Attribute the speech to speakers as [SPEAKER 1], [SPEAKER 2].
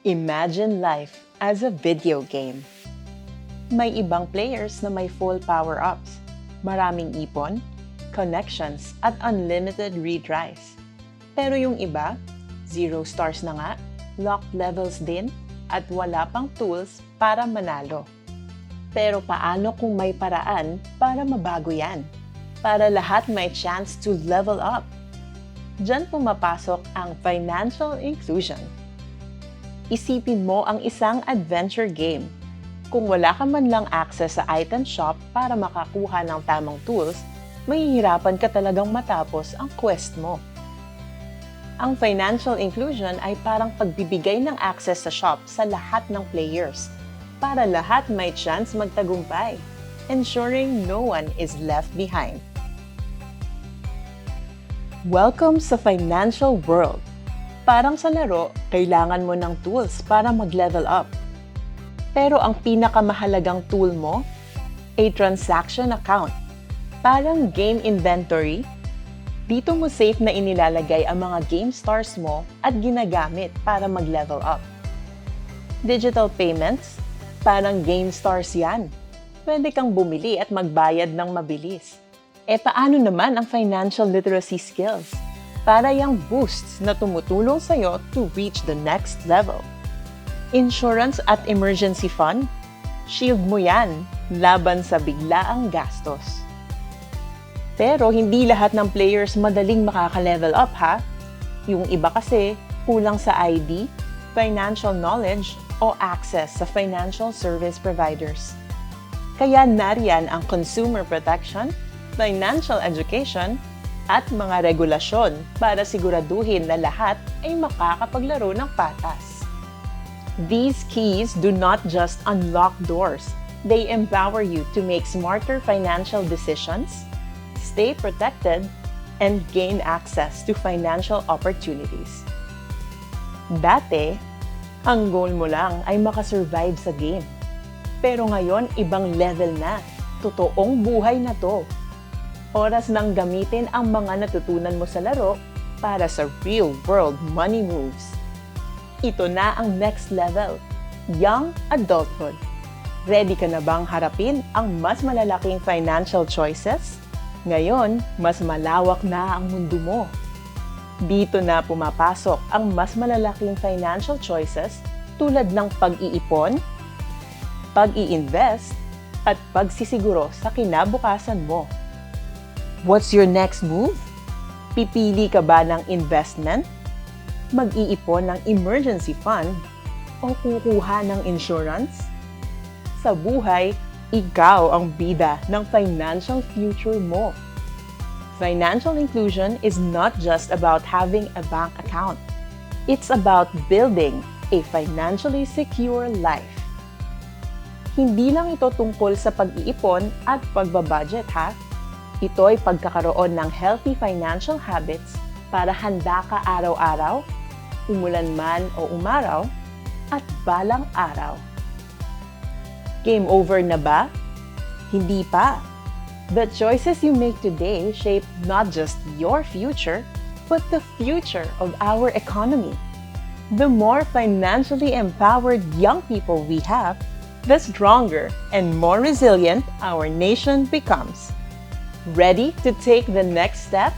[SPEAKER 1] Imagine life as a video game. May ibang players na may full power-ups, maraming ipon, connections, at unlimited retries. Pero yung iba, 0 stars na nga, locked levels din, at wala pang tools para manalo. Pero paano kung may paraan para mabago yan? Para lahat may chance to level up. Diyan pumapasok ang financial inclusion. Isipin mo ang isang adventure game. Kung wala ka man lang access sa item shop para makakuha ng tamang tools, mahihirapan ka talagang matapos ang quest mo. Ang financial inclusion ay parang pagbibigay ng access sa shop sa lahat ng players para lahat may chance magtagumpay, ensuring no one is left behind. Welcome sa financial world. Parang sa laro, kailangan mo ng tools para mag-level up. Pero ang pinakamahalagang tool mo, a transaction account. Parang game inventory. Dito mo safe na inilalagay ang mga game stars mo at ginagamit para mag-level up. Digital payments, parang game stars yan. Pwede kang bumili at magbayad ng mabilis. Paano naman ang financial literacy skills? Para yung boosts na tumutulong sa'yo to reach the next level. Insurance at emergency fund, shield mo yan laban sa biglaang gastos. Pero hindi lahat ng players madaling makaka-level up ha. Yung iba kasi kulang sa ID, financial knowledge, o access sa financial service providers. Kaya nariyan ang consumer protection, financial education, at mga regulasyon para siguraduhin na lahat ay makakapaglaro ng patas. These keys do not just unlock doors, they empower you to make smarter financial decisions, stay protected, and gain access to financial opportunities. Dati, ang goal mo lang ay makasurvive sa game. Pero ngayon, ibang level na. Totoong buhay na to. Oras nang gamitin ang mga natutunan mo sa laro para sa real-world money moves. Ito na ang next level, young adulthood. Ready ka na bang harapin ang mas malalaking financial choices? Ngayon, mas malawak na ang mundo mo. Dito na pumapasok ang mas malalaking financial choices tulad ng pag-iipon, pag-i-invest, at pagsisiguro sa kinabukasan mo. What's your next move? Pipili ka ba ng investment? Mag-iipon ng emergency fund? O kukuha ng insurance? Sa buhay, ikaw ang bida ng financial future mo. Financial inclusion is not just about having a bank account. It's about building a financially secure life. Hindi lang ito tungkol sa pag-iipon at pagbabudget ha. Ito ay pagkakaroon ng healthy financial habits para handa ka araw-araw, umulan man o umaraw, at balang araw. Game over na ba? Hindi pa. The choices you make today shape not just your future, but the future of our economy. The more financially empowered young people we have, the stronger and more resilient our nation becomes. Ready to take the next step?